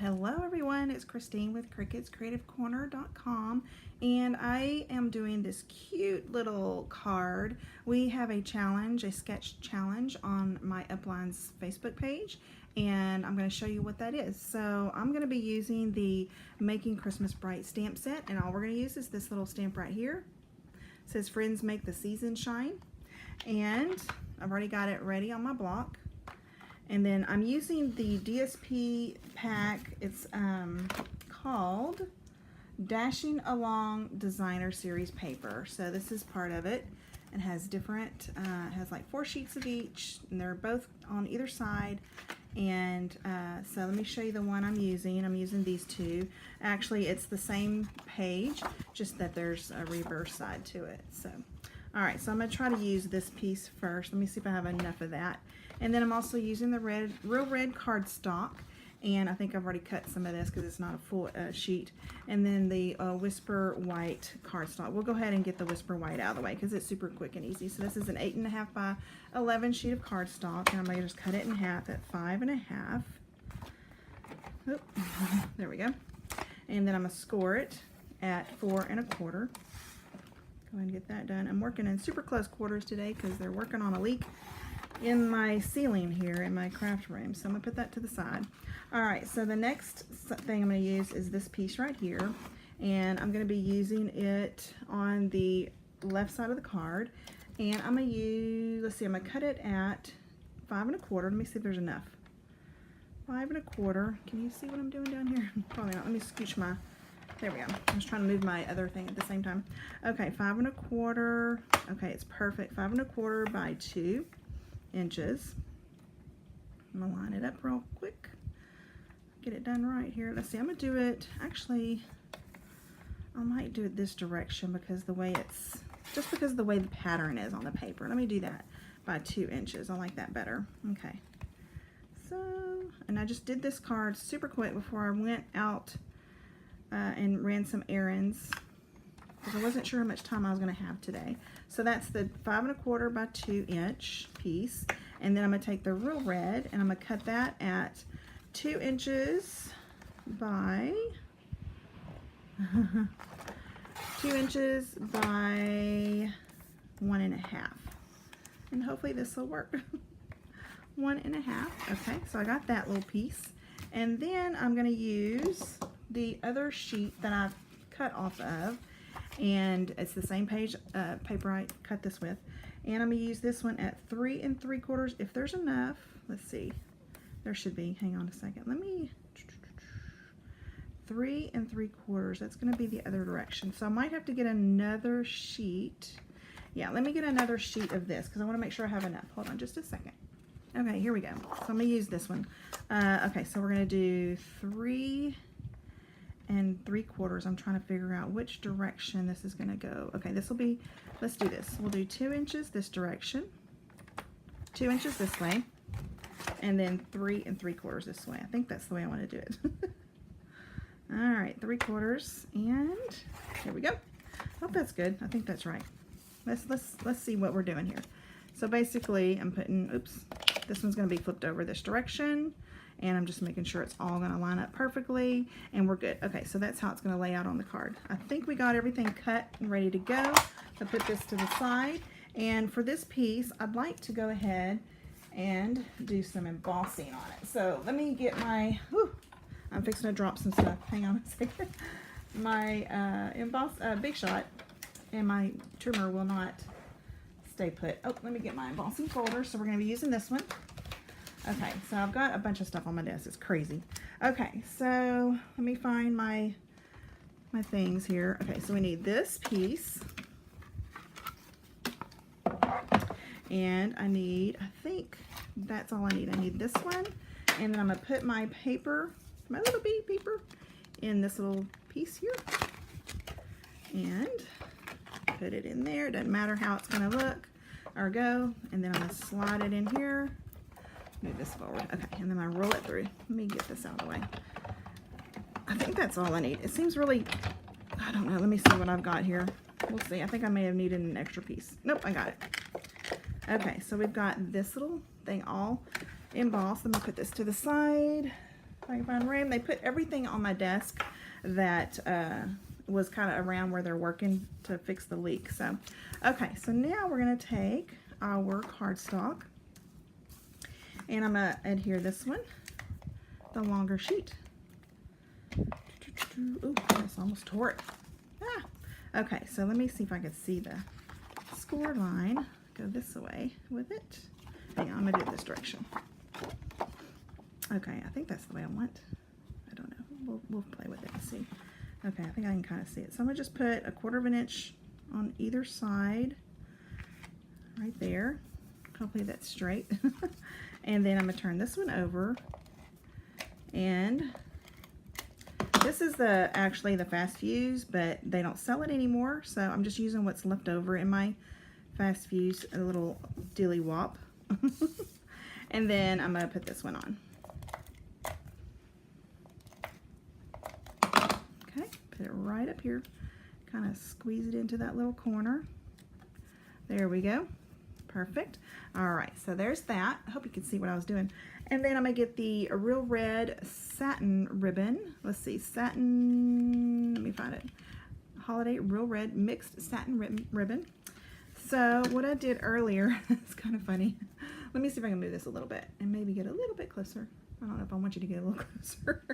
Hello everyone, it's Christine with CricketsCreativeCorner.com, and I am doing this cute little card. We have a challenge, a sketch challenge on my Uplines Facebook page, and I'm going to show you what that is. So I'm going to be using the Making Christmas Bright stamp set, and all we're going to use is this little stamp right here. It says friends make the season shine, and I've already got it ready on my block. And then I'm using the DSP pack. It's called Dashing Along Designer Series paper. So this is part of it. It has different, it has like 4 sheets of each, and they're both on either side. And so let me show you the one I'm using. I'm using these two. Actually, it's the same page, just that there's a reverse side to it. So, all right, so I'm gonna try to use this piece first. Let me see if I have enough of that. And then I'm also using the real red cardstock, and I think I've already cut some of this because it's not a full sheet. And then the Whisper White cardstock. We'll go ahead and get the Whisper White out of the way because it's super quick and easy. So this is an 8.5 by 11 sheet of cardstock, and I'm gonna just cut it in half at 5.5. Oop, there we go. And then I'm gonna score it at 4 1/4. Go ahead and get that done. I'm working in super close quarters today because they're working on a leak in my ceiling here in my craft room, so I'm gonna put that to the side. All right, so the next thing I'm gonna use is this piece right here, and I'm gonna be using it on the left side of the card, and I'm gonna use, let's see, I'm gonna cut it at 5 1/4. Let me see if there's enough. 5 1/4. Can you see what I'm doing down here? Probably not. Let me scooch my, there we go. I was trying to move my other thing at the same time. Okay, 5 1/4. Okay, it's perfect. 5 1/4 by 2 inches. I'm gonna line it up real quick, get it done right here. Let's see, I'm gonna do it, actually I might do it this direction because the way it's, just because of the way the pattern is on the paper. Let me do that by 2 inches. I like that better. Okay, so, and I just did this card super quick before I went out and ran some errands because I wasn't sure how much time I was going to have today. So that's the 5 1/4 by 2 inch piece, and then I'm going to take the real red and I'm going to cut that at 2 inches by 2 inches by 1.5, and hopefully this will work. 1.5. Okay, so I got that little piece, and then I'm going to use the other sheet that I've cut off of, and it's the same page paper I cut this with, and I'm gonna use this one at 3 3/4 if there's enough. Let's see, there should be. Hang on a second. Let me 3 3/4. That's gonna be the other direction, so I might have to get another sheet. Yeah, let me get another sheet of this because I want to make sure I have enough. Hold on just a second. Okay, here we go. So I'm gonna use this one. Okay, so we're gonna do 3 3/4. I'm trying to figure out which direction this is going to go. Okay, this will be, let's do this. We'll do 2 inches this direction, 2 inches this way, and then 3 3/4 this way. I think that's the way I want to do it. All right, 3/4, and here we go. Hope that's good. I think that's right. Let's see what we're doing here. So basically, I'm putting, oops, this one's going to be flipped over this direction. And I'm just making sure it's all going to line up perfectly, and we're good. Okay, so that's how it's going to lay out on the card. I think we got everything cut and ready to go. So put this to the side, and for this piece, I'd like to go ahead and do some embossing on it. So let me get my, whew, I'm fixing to drop some stuff. Hang on a second. My Big Shot and my trimmer will not stay put. Oh, let me get my embossing folder. So we're going to be using this one. Okay, so I've got a bunch of stuff on my desk. It's crazy. Okay, so let me find my things here. Okay, so we need this piece. And I need, I think that's all I need. I need this one. And then I'm going to put my paper, my little bitty paper, in this little piece here. And put it in there. It doesn't matter how it's going to look or go. And then I'm going to slide it in here. Move this forward. Okay, and then I roll it through. Let me get this out of the way. I think that's all I need. It seems really, I don't know. Let me see what I've got here. We'll see. I think I may have needed an extra piece. Nope, I got it. Okay, so we've got this little thing all embossed. Let me put this to the side. if I can find room. They put everything on my desk that was kind of around where they're working to fix the leak. So, okay, so now we're going to take our cardstock, and I'm going to adhere this one, the longer sheet. Ooh, I just almost tore it. Ah. Okay, so let me see if I can see the score line. Go this way with it. Hang on, I'm going to do it this direction. Okay, I think that's the way I want. I don't know. We'll play with it and see. Okay, I think I can kind of see it. So I'm going to just put 1/4 inch on either side, right there. Hopefully that's straight. And then I'm going to turn this one over. And this is actually the Fast Fuse, but they don't sell it anymore. So I'm just using what's left over in my Fast Fuse, a little dilly wop. And then I'm going to put this one on. Put it right up here, kind of squeeze it into that little corner. There we go. Perfect. All right, so there's that. I hope you can see what I was doing. And then I'm going to get the Real Red satin ribbon. Let's see, satin, let me find it. Holiday Real Red mixed satin ribbon. So what I did earlier, it's kind of funny. Let me see if I can move this a little bit and maybe get a little bit closer. I don't know if I want you to get a little closer.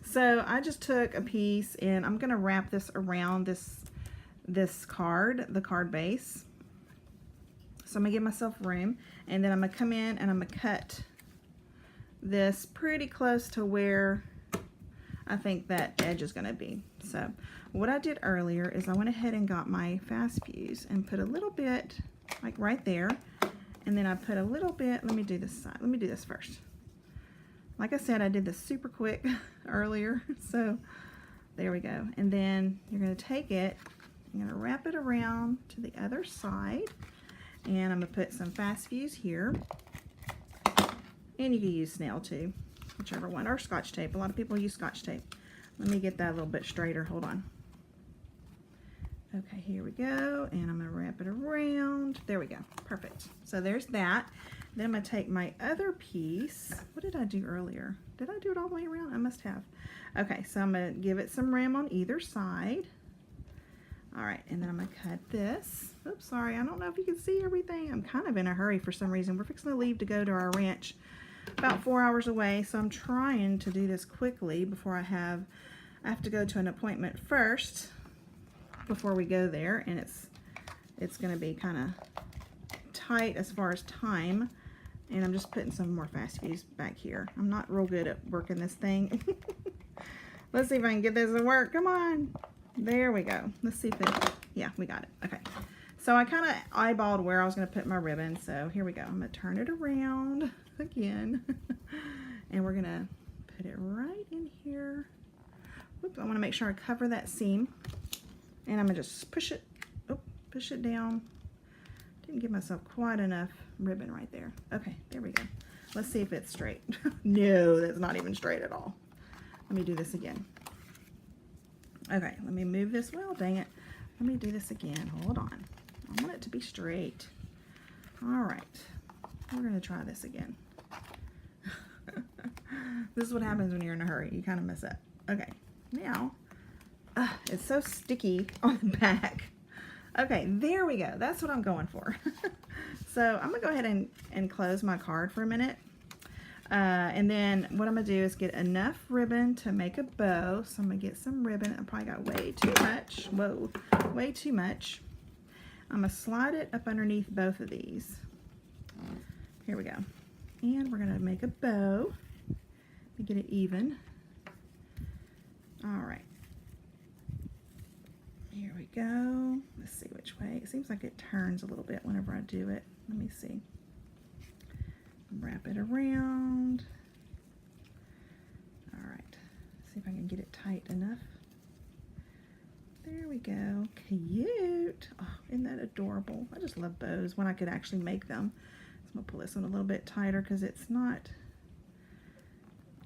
So I just took a piece and I'm going to wrap this around this card, the card base. So I'm going to give myself room, and then I'm going to come in and I'm going to cut this pretty close to where I think that edge is going to be. So what I did earlier is I went ahead and got my Fast Fuse and put a little bit like right there, and then I put a little bit, let me do this side, let me do this first. Like I said, I did this super quick earlier, so there we go. And then you're going to take it, you're going to wrap it around to the other side, and I'm going to put some Fast Fuse here. And you can use snail too, whichever one, or Scotch tape. A lot of people use Scotch tape. Let me get that a little bit straighter. Hold on. Okay, here we go, and I'm going to wrap it around. There we go. Perfect. So there's that. Then I'm going to take my other piece. What did I do earlier? Did I do it all the way around? I must have. Okay, so I'm going to give it some room on either side. All right, and then I'm going to cut this. Oops, sorry, I don't know if you can see everything. I'm kind of in a hurry for some reason. We're fixing to leave to go to our ranch about 4 hours away, so I'm trying to do this quickly before I have to go to an appointment first before we go there, and it's going to be kind of tight as far as time. And I'm just putting some more Fast Fuse back here. I'm not real good at working this thing. Let's see if I can get this to work. Come on. There we go. Let's see if it, yeah, we got it. Okay. So I kind of eyeballed where I was going to put my ribbon. So here we go. I'm going to turn it around again. And we're going to put it right in here. Whoops, I want to make sure I cover that seam. And I'm going to just push it down. Didn't give myself quite enough ribbon right there. Okay, there we go. Let's see if it's straight. No, that's not even straight at all. Let me do this again. Okay, let me move this. Well, dang it. Let me do this again. Hold on. I want it to be straight. All right. We're going to try this again. This is what happens when you're in a hurry. You kind of mess up. Okay, now, it's so sticky on the back. Okay, there we go. That's what I'm going for. So I'm going to go ahead and close my card for a minute. And then what I'm going to do is get enough ribbon to make a bow. So I'm going to get some ribbon. I probably got way too much. Whoa, way too much. I'm going to slide it up underneath both of these. Here we go. And we're going to make a bow to get it even. All right. Here we go. Let's see which way. It seems like it turns a little bit whenever I do it. Let me see. Wrap it around. All right. See if I can get it tight enough. There we go. Cute. Oh, isn't that adorable? I just love bows when I could actually make them. So I'm going to pull this one a little bit tighter because it's not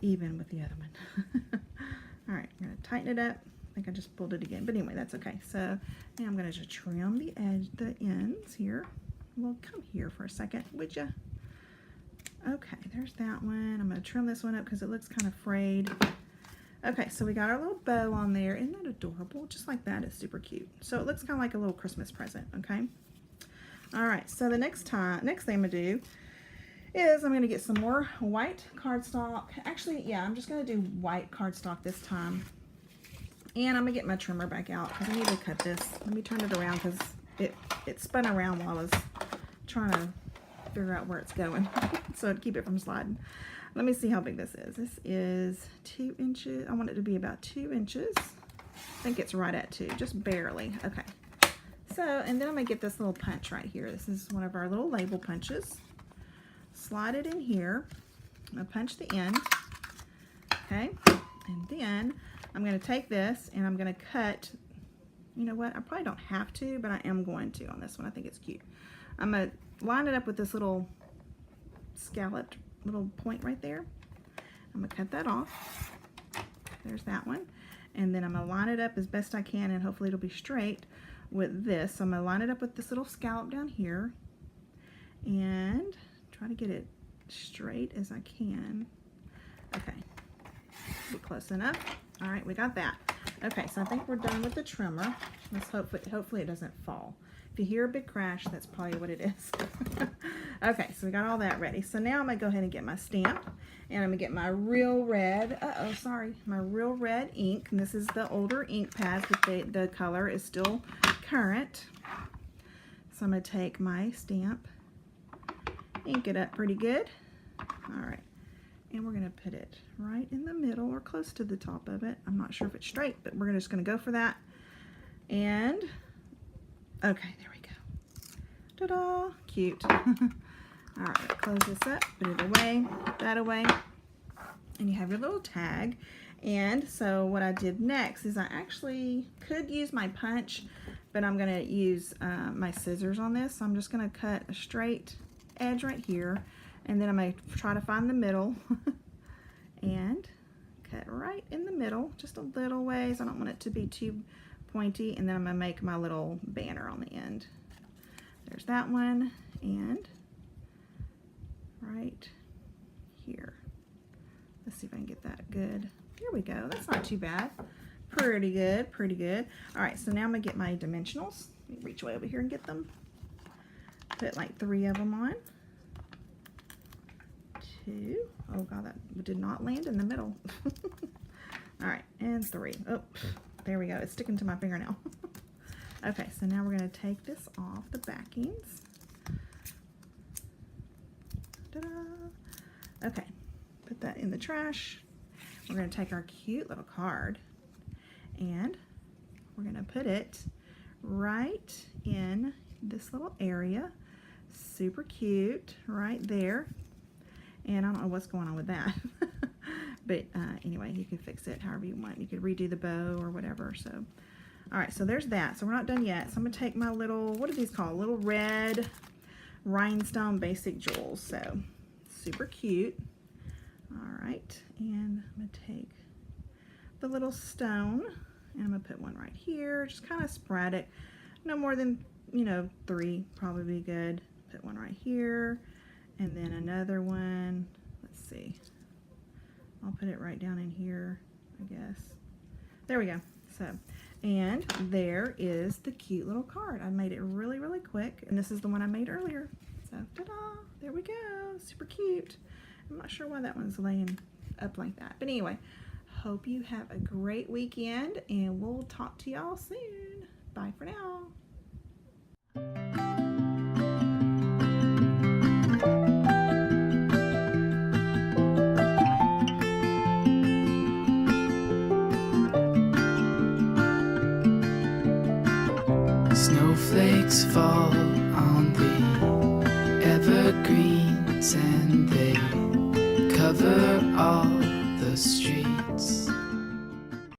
even with the other one. All right. I'm going to tighten it up. I think I just pulled it again, but anyway, that's okay. So now I'm going to just trim the ends here. Well, come here for a second, would you? Okay, there's that one. I'm going to trim this one up because it looks kind of frayed. Okay, so we got our little bow on there. Isn't that adorable? Just like that, it's super cute. So it looks kind of like a little Christmas present, okay? All right, so the next thing I'm going to do is I'm going to get some more white cardstock. Actually, yeah, I'm just going to do white cardstock this time. And I'm going to get my trimmer back out because I need to cut this. Let me turn it around because it spun around while I was trying to figure out where it's going so to keep it from sliding. Let me see how big this is. This is 2 inches. I want it to be about 2 inches. I think it's right at 2, just barely. Okay. So, and then I'm going to get this little punch right here. This is one of our little label punches. Slide it in here. I'm going to punch the end. Okay. And then I'm going to take this and I'm going to cut. You know what? I probably don't have to, but I am going to on this one. I think it's cute. I'm going to line it up with this little scalloped little point right there. I'm going to cut that off. There's that one. And then I'm going to line it up as best I can, and hopefully it'll be straight with this. So I'm going to line it up with this little scallop down here and try to get it straight as I can. Okay. Be close enough. All right, we got that. Okay, so I think we're done with the trimmer. Let's hopefully it doesn't fall. If you hear a big crash, that's probably what it is. Okay, so we got all that ready. So now I'm going to go ahead and get my stamp. And I'm going to get my Real Red, my Real Red ink. And this is the older ink pads, but the color is still current. So I'm going to take my stamp, ink it up pretty good. All right. And we're going to put it right in the middle or close to the top of it. I'm not sure if it's straight, but we're just going to go for that. And, okay, there we go. Ta-da! Cute. All right, close this up, put it away, put that away. And you have your little tag. And so what I did next is I actually could use my punch, but I'm going to use my scissors on this. So I'm just going to cut a straight edge right here. And then I'm going to try to find the middle and cut right in the middle, just a little ways. I don't want it to be too pointy. And then I'm going to make my little banner on the end. There's that one, and right here. Let's see if I can get that good. Here we go. That's not too bad. Pretty good, pretty good. All right, so now I'm going to get my dimensionals. Let me reach way over here and get them. Put like 3 of them on. 2. Oh god, that did not land in the middle. All right, and 3. Oh, there we go. It's sticking to my fingernail. Okay, so now we're going to take this off the backings. Ta-da! Okay, put that in the trash. We're going to take our cute little card and we're going to put it right in this little area. Super cute right there. And I don't know what's going on with that. But anyway, you can fix it however you want. You could redo the bow or whatever. So, all right, so there's that. So we're not done yet. So I'm going to take my little, what are these called? Little red rhinestone basic jewels. So super cute. All right, and I'm going to take the little stone and I'm going to put one right here. Just kind of sporadic. No more than, 3 probably be good. Put one right here. And then another one, let's see, I'll put it right down in here, I guess. There we go. So, and there is the cute little card. I made it really, really quick, and this is the one I made earlier. So, ta-da, there we go, super cute. I'm not sure why that one's laying up like that. But anyway, hope you have a great weekend, and we'll talk to y'all soon. Bye for now. Snowflakes fall on the evergreens and they cover all the streets.